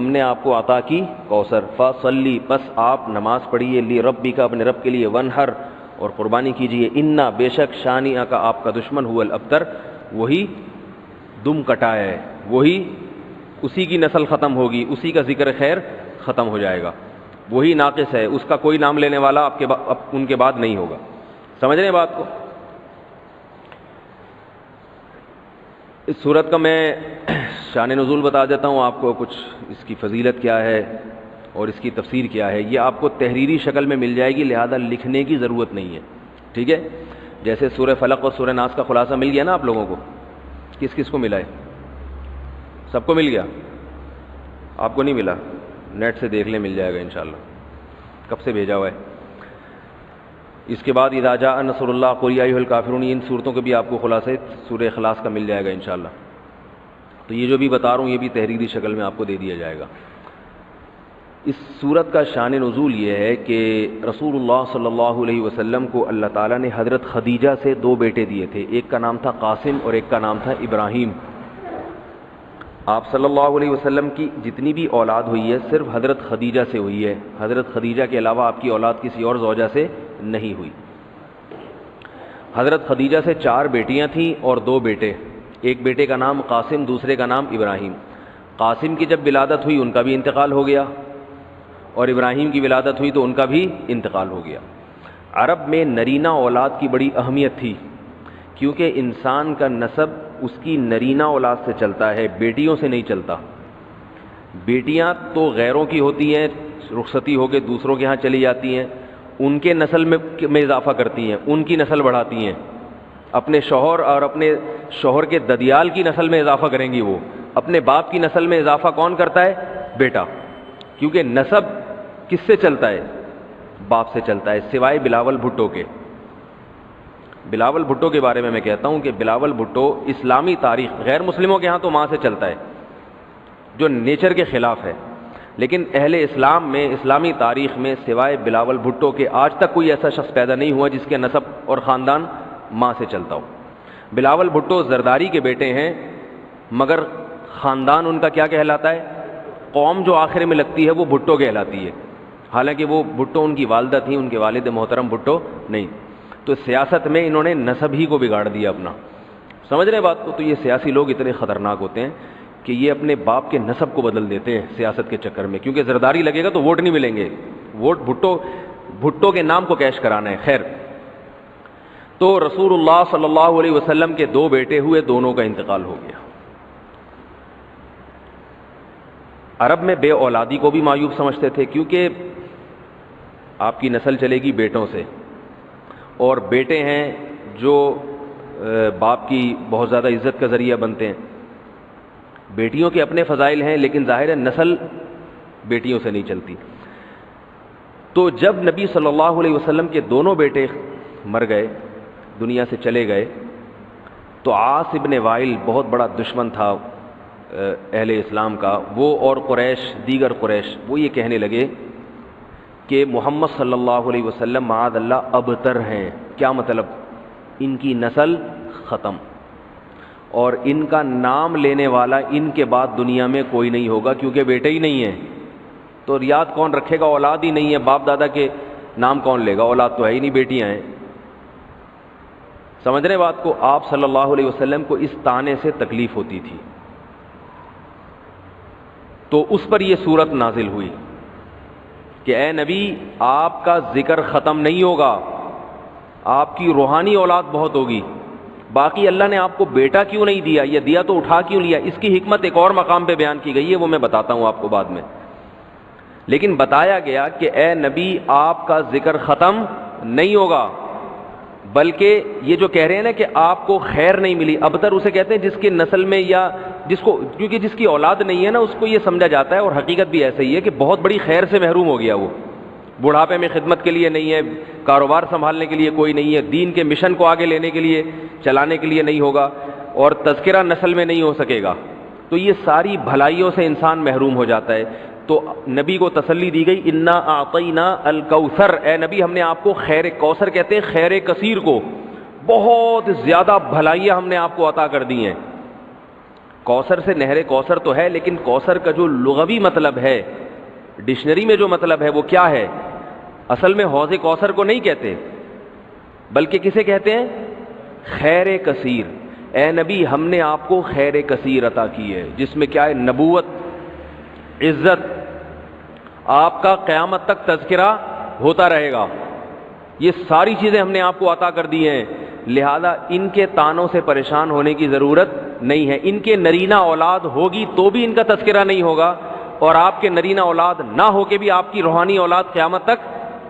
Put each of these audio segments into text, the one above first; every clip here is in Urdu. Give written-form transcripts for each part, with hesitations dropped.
نے آپ کو عطا کی کوثر، فصلی بس آپ نماز پڑھیے، لی ربی کا اپنے رب کے لیے، ونہر اور قربانی کیجیے، انا بے شک شانیہ کا آپ کا دشمن، هو الابتر وہی دم کٹا ہے، وہی اسی کی نسل ختم ہوگی، اسی کا ذکر خیر ختم ہو جائے گا، وہی ناقص ہے، اس کا کوئی نام لینے والا ان کے بعد نہیں ہوگا۔ سمجھ رہے ہیں بات کو؟ اس صورت کا میں شان نزول بتا دیتا ہوں آپ کو، کچھ اس کی فضیلت کیا ہے اور اس کی تفسیر کیا ہے، یہ آپ کو تحریری شکل میں مل جائے گی، لہذا لکھنے کی ضرورت نہیں ہے، ٹھیک ہے؟ جیسے سورہ فلق اور سورہ ناس کا خلاصہ مل گیا نا آپ لوگوں کو، کس کس کو ملا ہے؟ سب کو مل گیا؟ آپ کو نہیں ملا؟ نیٹ سے دیکھ لیں، مل جائے گا انشاءاللہ۔ کب سے بھیجا ہوا ہے؟ اس کے بعد اذا جاء نصر اللہ قل یا ایھا الکافرون، ان صورتوں کے بھی آپ کو خلاصے سورہ اخلاص کا مل جائے گا انشاءاللہ۔ تو یہ جو بھی بتا رہا ہوں یہ بھی تحریری شکل میں آپ کو دے دیا جائے گا۔ اس صورت کا شان نزول یہ ہے کہ رسول اللہ صلی اللہ علیہ وسلم کو اللہ تعالیٰ نے حضرت خدیجہ سے دو بیٹے دیے تھے، ایک کا نام تھا قاسم اور ایک کا نام تھا ابراہیم۔ آپ صلی اللہ علیہ وسلم کی جتنی بھی اولاد ہوئی ہے صرف حضرت خدیجہ سے ہوئی ہے، حضرت خدیجہ کے علاوہ آپ کی اولاد کسی اور زوجہ سے نہیں ہوئی۔ حضرت خدیجہ سے 4 بیٹیاں تھیں اور 2 بیٹے، ایک بیٹے کا نام قاسم، دوسرے کا نام ابراہیم۔ قاسم کی جب ولادت ہوئی ان کا بھی انتقال ہو گیا، اور ابراہیم کی ولادت ہوئی تو ان کا بھی انتقال ہو گیا۔ عرب میں نرینہ اولاد کی بڑی اہمیت تھی، کیونکہ انسان کا نسب اس کی نرینہ اولاد سے چلتا ہے، بیٹیوں سے نہیں چلتا۔ بیٹیاں تو غیروں کی ہوتی ہیں، رخصتی ہو کے دوسروں کے ہاں چلی جاتی ہیں، ان کے نسل میں اضافہ کرتی ہیں، ان کی نسل بڑھاتی ہیں، اپنے شوہر اور اپنے شوہر کے ددیال کی نسل میں اضافہ کریں گی، وہ اپنے باپ کی نسل میں اضافہ کون کرتا ہے؟ بیٹا، کیونکہ نسب کس سے چلتا ہے؟ باپ سے چلتا ہے، سوائے بلاول بھٹو کے۔ بلاول بھٹو کے بارے میں کہتا ہوں کہ بلاول بھٹو اسلامی تاریخ، غیر مسلموں کے ہاں تو ماں سے چلتا ہے، جو نیچر کے خلاف ہے، لیکن اہل اسلام میں، اسلامی تاریخ میں سوائے بلاول بھٹو کے آج تک کوئی ایسا شخص پیدا نہیں ہوا جس کے نسب اور خاندان ماں سے چلتا ہو۔ بلاول بھٹو زرداری کے بیٹے ہیں، مگر خاندان ان کا کیا کہلاتا ہے؟ قوم جو آخر میں لگتی ہے وہ بھٹو کہلاتی ہے، حالانکہ وہ بھٹو ان کی والدہ تھیں، ان کے والد محترم بھٹو نہیں۔ تو سیاست میں انہوں نے نسب ہی کو بگاڑ دیا اپنا، سمجھ رہے بات کو؟ تو یہ سیاسی لوگ اتنے خطرناک ہوتے ہیں کہ یہ اپنے باپ کے نسب کو بدل دیتے ہیں سیاست کے چکر میں، کیونکہ زرداری لگے گا تو ووٹ نہیں ملیں گے، ووٹ بھٹو کے نام کو کیش کرانا ہے۔ خیر، تو رسول اللہ صلی اللہ علیہ وسلم کے 2 بیٹے ہوئے، دونوں کا انتقال ہو گیا۔ عرب میں بے اولادی کو بھی معیوب سمجھتے تھے، کیونکہ آپ کی نسل چلے گی بیٹوں سے، اور بیٹے ہیں جو باپ کی بہت زیادہ عزت کا ذریعہ بنتے ہیں۔ بیٹیوں کے اپنے فضائل ہیں، لیکن ظاہر ہے نسل بیٹیوں سے نہیں چلتی۔ تو جب نبی صلی اللہ علیہ وسلم کے دونوں بیٹے مر گئے، دنیا سے چلے گئے، تو عاص ابن وائل بہت بڑا دشمن تھا اہل اسلام کا، وہ اور قریش، دیگر قریش، وہ یہ کہنے لگے کہ محمد صلی اللہ علیہ وسلم معاذ اللہ ابتر ہیں۔ کیا مطلب؟ ان کی نسل ختم، اور ان کا نام لینے والا ان کے بعد دنیا میں کوئی نہیں ہوگا، کیونکہ بیٹے ہی نہیں ہیں، تو یاد کون رکھے گا؟ اولاد ہی نہیں ہے، باپ دادا کے نام کون لے گا؟ اولاد تو ہے ہی نہیں، بیٹیاں ہیں۔ سمجھ رہے بات کو؟ آپ صلی اللہ علیہ وسلم کو اس طعنے سے تکلیف ہوتی تھی، تو اس پر یہ صورت نازل ہوئی کہ اے نبی، آپ کا ذکر ختم نہیں ہوگا، آپ کی روحانی اولاد بہت ہوگی، باقی اللہ نے آپ کو بیٹا کیوں نہیں دیا، یہ دیا تو اٹھا کیوں لیا، اس کی حکمت ایک اور مقام پہ بیان کی گئی ہے، وہ میں بتاتا ہوں آپ کو بعد میں۔ لیکن بتایا گیا کہ اے نبی، آپ کا ذکر ختم نہیں ہوگا، بلکہ یہ جو کہہ رہے ہیں نا کہ آپ کو خیر نہیں ملی، ابتر اسے کہتے ہیں جس کے نسل میں یا جس کو، کیونکہ جس کی اولاد نہیں ہے نا اس کو یہ سمجھا جاتا ہے، اور حقیقت بھی ایسا ہی ہے کہ بہت بڑی خیر سے محروم ہو گیا، وہ بڑھاپے میں خدمت کے لیے نہیں ہے، کاروبار سنبھالنے کے لیے کوئی نہیں ہے، دین کے مشن کو آگے لینے کے لیے، چلانے کے لیے نہیں ہوگا، اور تذکرہ نسل میں نہیں ہو سکے گا، تو یہ ساری بھلائیوں سے انسان محروم ہو جاتا ہے۔ تو نبی کو تسلی دی گئی، انا اعطینا الکوثر، اے نبی ہم نے آپ کو خیر کوثر کہتے ہیں خیر کثیر کو، بہت زیادہ بھلائیاں ہم نے آپ کو عطا کر دی ہیں۔ کوثر سے نہر کوثر تو ہے، لیکن کوثر کا جو لغوی مطلب ہے، ڈکشنری میں جو مطلب ہے وہ کیا ہے؟ اصل میں حوض کوثر کو نہیں کہتے، بلکہ کسے کہتے ہیں؟ خیر کثیر۔ اے نبی ہم نے آپ کو خیر کثیر عطا کی ہے، جس میں کیا ہے؟ نبوت، عزت، آپ کا قیامت تک تذکرہ ہوتا رہے گا، یہ ساری چیزیں ہم نے آپ کو عطا کر دی ہیں، لہذا ان کے تانوں سے پریشان ہونے کی ضرورت نہیں ہے۔ ان کے نرینہ اولاد ہوگی تو بھی ان کا تذکرہ نہیں ہوگا، اور آپ کے نرینہ اولاد نہ ہو کے بھی آپ کی روحانی اولاد قیامت تک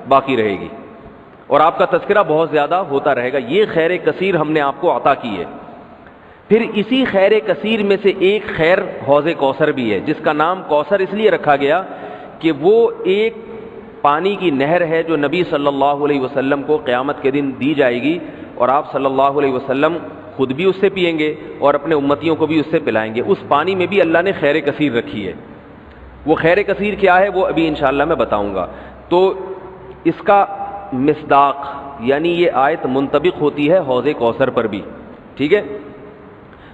باقی رہے گی، اور آپ کا تذکرہ بہت زیادہ ہوتا رہے گا۔ یہ خیر کثیر ہم نے آپ کو عطا کی ہے۔ پھر اسی خیر کثیر میں سے ایک خیر حوض کوثر بھی ہے، جس کا نام کوثر اس لیے رکھا گیا کہ وہ ایک پانی کی نہر ہے جو نبی صلی اللہ علیہ وسلم کو قیامت کے دن دی جائے گی، اور آپ صلی اللہ علیہ وسلم خود بھی اس سے پئیں گے اور اپنے امتیوں کو بھی اس سے پلائیں گے۔ اس پانی میں بھی اللہ نے خیر کثیر رکھی ہے۔ وہ خیر کثیر کیا ہے وہ ابھی انشاءاللہ میں بتاؤں گا۔ تو اس کا مصداق یعنی یہ آیت منطبق ہوتی ہے حوض کوثر پر بھی، ٹھیک ہے؟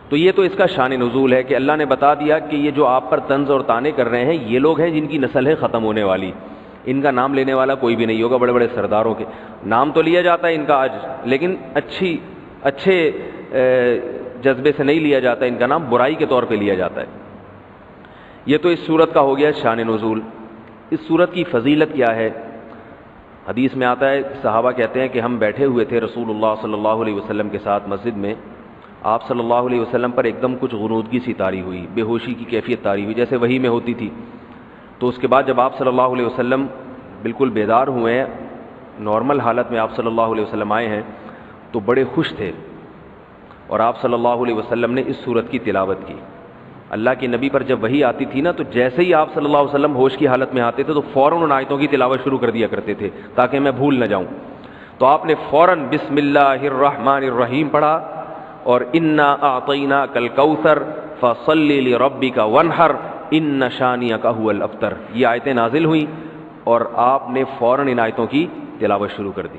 تو یہ تو اس کا شان نزول ہے کہ اللہ نے بتا دیا کہ یہ جو آپ پر طنز اور طعنے کر رہے ہیں یہ لوگ ہیں جن کی نسل ہے ختم ہونے والی، ان کا نام لینے والا کوئی بھی نہیں ہوگا۔ بڑے بڑے سرداروں کے نام تو لیا جاتا ہے ان کا آج، لیکن اچھے جذبے سے نہیں لیا جاتا، ان کا نام برائی کے طور پہ لیا جاتا ہے۔ یہ تو اس صورت کا ہو گیا شان نزول۔ اس صورت کی فضیلت کیا ہے؟ حدیث میں آتا ہے، صحابہ کہتے ہیں کہ ہم بیٹھے ہوئے تھے رسول اللہ صلی اللہ علیہ وسلم کے ساتھ مسجد میں، آپ صلی اللہ علیہ وسلم پر ایک دم کچھ غنودگی سی طاری ہوئی، بے ہوشی کی کیفیت طاری ہوئی جیسے وحی میں ہوتی تھی۔ تو اس کے بعد جب آپ صلی اللہ علیہ وسلم بالکل بیدار ہوئے ہیں، نارمل حالت میں آپ صلی اللہ علیہ وسلم آئے ہیں، تو بڑے خوش تھے، اور آپ صلی اللہ علیہ وسلم نے اس صورت کی تلاوت کی۔ اللہ کے نبی پر جب وحی آتی تھی نا، تو جیسے ہی آپ صلی اللہ علیہ وسلم ہوش کی حالت میں آتے تھے تو فوراً ان آیتوں کی تلاوت شروع کر دیا کرتے تھے تاکہ میں بھول نہ جاؤں۔ تو آپ نے فوراً بسم اللہ الرحمن الرحیم پڑھا، اور انا اعطیناک الکوثر فصل لربک وانحر ان شانئک ھو الابتر، یہ آیتیں نازل ہوئیں اور آپ نے فوراً ان آیتوں کی تلاوت شروع کر دی۔